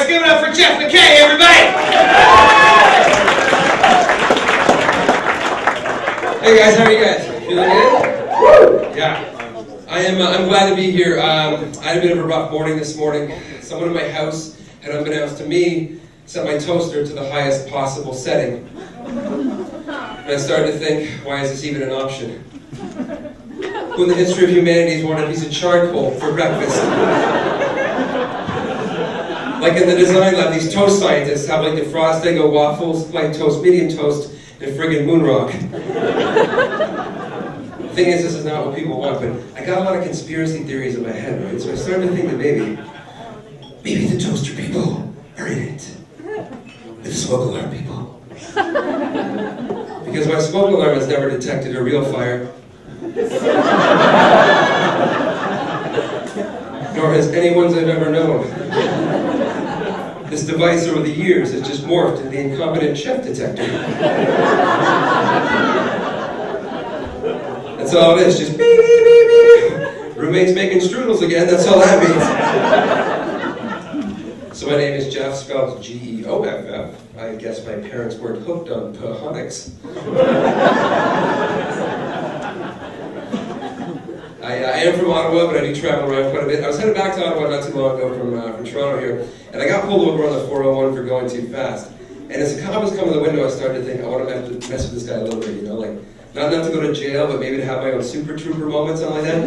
give it up for GEOFF MACKAY, everybody! Hey guys, how are you guys? Feeling good? Yeah. I'm glad to be here. I had a bit of a rough morning this morning. Someone in my house had, unbeknownst to me, set my toaster to the highest possible setting. And I started to think, why is this even an option? Who in the history of humanity has wanted a piece of charcoal for breakfast? Like in the design lab, these toast scientists have like the frost Eggo waffles, light toast, medium toast, and friggin' moon rock. The thing is, this is not what people want, but I got a lot of conspiracy theories in my head, right? So I started to think that maybe the toaster people are in it. The smoke alarm people. Because my smoke alarm has never detected a real fire. Nor has anyone's I've ever known. This device over the years has just morphed into the incompetent chef detector. That's all it is, just beep, beep, beep, beep. Roommate's making strudels again, that's all that means. So my name is Jeff, spelled G-E-O-F-F. I guess my parents weren't hooked on phonics. I am from Ottawa, but I do travel around quite a bit. I was headed back to Ottawa not too long ago from Toronto here, and I got pulled over on the 401 for going too fast. And as the cop was coming to the window, I started to think, I want to mess with this guy a little bit, you know, like, not to go to jail, but maybe to have my own Super Trooper moment, something like that.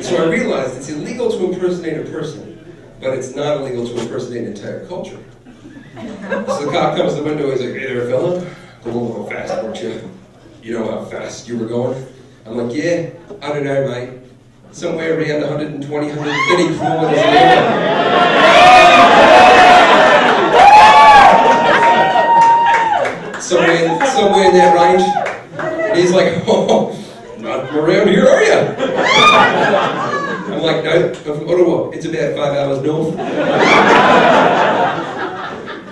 So I realized it's illegal to impersonate a person, but it's not illegal to impersonate an entire culture. So the cop comes to the window, he's like, hey there, fella, going a little fast, weren't you? You know how fast you were going? I'm like, yeah, I don't know, mate. Somewhere around 120, 130 kilometers an hour. Somewhere in that range. And he's like, oh, not from around here, are you? I'm like, no, I'm from Ottawa. It's about 5 hours north.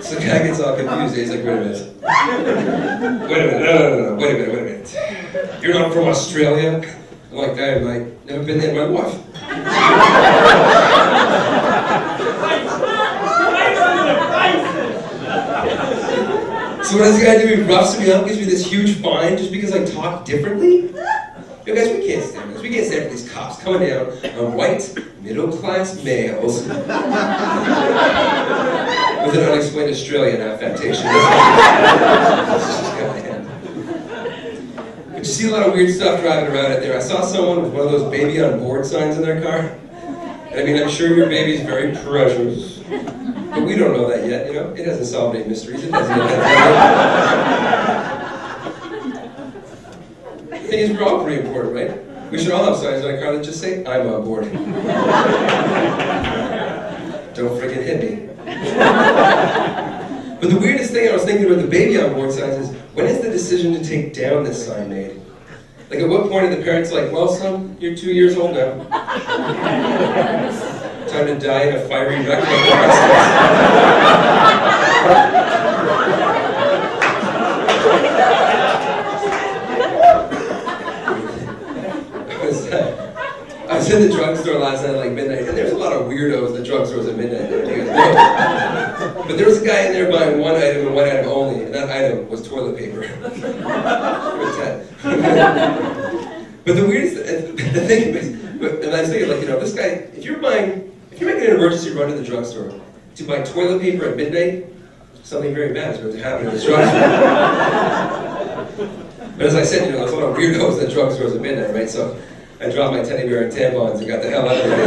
So the guy gets all confused. He's like, wait a minute. Wait a minute, no, wait a minute. You're not from Australia? I'm like, no, mate, never been there, my wife. So what does the guy do? He roughs me up, gives me this huge fine just because I talk differently? You guys, we can't stand this. We can't stand these cops coming down on white, middle-class males with an unexplained Australian affectation. But you see a lot of weird stuff driving around out there. I saw someone with one of those baby on board signs in their car. And I mean, I'm sure your baby's very precious. But we don't know that yet, you know? It hasn't solved any mysteries. It doesn't yet. The thing is, we're all pretty important, right? We should all have signs on our car that just say, I'm on board. Don't freaking hit me. But the weirdest thing I was thinking about the baby on board signs is, when is the decision to take down this sign made? Like, at what point are the parents like, well, son, you're 2 years old now. Time to die in a fiery wreck of I was in the drugstore last night at like midnight, and there's a lot of weirdos at drugstores at midnight. You guys know. But there was a guy in there buying one item and one item only, and that item was toilet paper. But the weirdest, the thing is, and I was thinking, like, you know, this guy, if you're making an emergency run to the drugstore to buy toilet paper at midnight, something very bad is going to happen in this drugstore. But as I said, you know, there's a lot of weirdos at drugstores at midnight, right? So I dropped my teddy bear and tampons and got the hell out of there.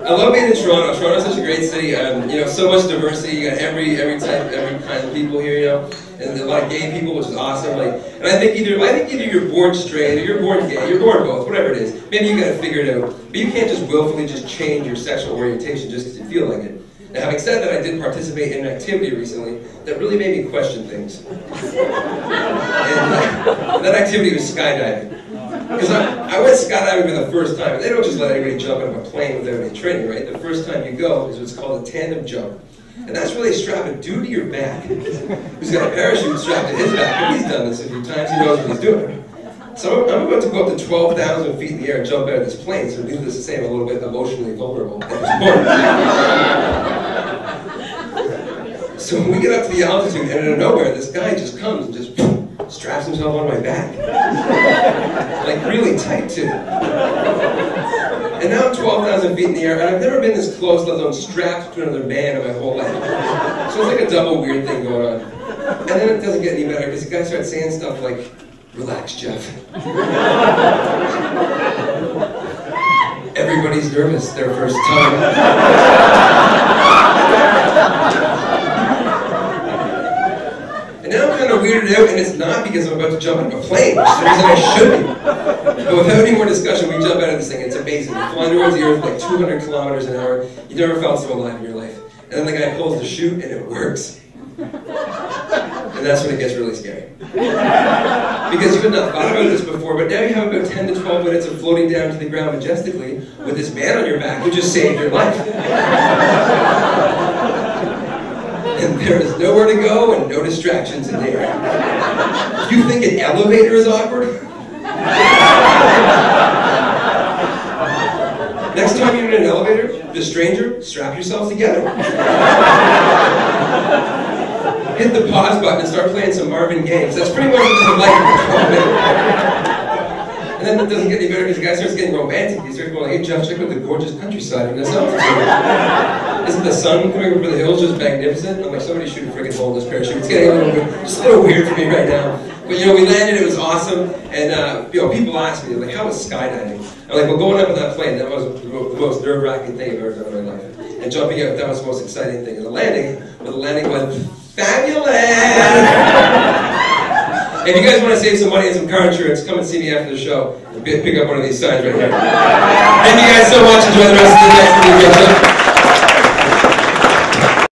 I love being in Toronto. Toronto's such a great city. You know, so much diversity. You got every type, every kind of people here. You know, and a lot of gay people, which is awesome. Like, and I think either you're born straight or you're born gay. You're born both, whatever it is. Maybe you got to figure it out. But you can't just willfully just change your sexual orientation just because you feel like it. Now, having said that, I did participate in an activity recently that really made me question things. And that activity was skydiving. Because I went skydiving for the first time. They don't just let anybody jump out of a plane without any training, right? The first time you go is what's called a tandem jump. And that's where they strap a dude to your back who's got a parachute strapped to his back. And he's done this a few times, he knows what he's doing. So I'm about to go up to 12,000 feet in the air and jump out of this plane, so needless to say, I'm a little bit emotionally vulnerable at this point. So when we get up to the altitude, and out of nowhere, this guy just comes and just straps himself on my back. Like really tight too. And now I'm 12,000 feet in the air, and I've never been this close, let alone strapped to another man in my whole life. So it's like a double weird thing going on. And then it doesn't get any better, because the guy starts saying stuff like, "Relax, Jeff. Everybody's nervous their first time." And now I'm kind of weirded out, and it's not because I'm about to jump out of a plane, which is the reason I should be. But without any more discussion, we jump out of this thing. It's amazing. We fly towards the earth like 200 kilometers an hour. You never felt so alive in your life. And then the guy pulls the chute, and it works. And that's when it gets really scary. Because you had not thought about this before, but now you have about 10 to 12 minutes of floating down to the ground majestically with this man on your back who just saved your life. And there is nowhere to go and no distractions in the air. You think an elevator is awkward? Next time you're in an elevator, the stranger, strap yourselves together. Hit the pause button and start playing some Marvin Gaye. That's pretty much what this is like for 12 minutes. And then it doesn't get any better because the guy starts getting romantic. He starts going like, "Hey Jeff, check out the gorgeous countryside in this altitude. Isn't the sun coming over the hills just magnificent?" I'm like, somebody shoot a friggin' hole in this parachute. It's getting just a little weird for me right now. But you know, we landed, it was awesome. And you know, people ask me, like, how was skydiving? I'm like, well, going up in that plane, that was the most nerve-wracking thing I've ever done in my life. And jumping out, that was the most exciting thing. And the landing was fabulous! If you guys want to save some money and some car insurance, come and see me after the show and pick up one of these signs right here. Thank you guys so much. Enjoy the rest of the day.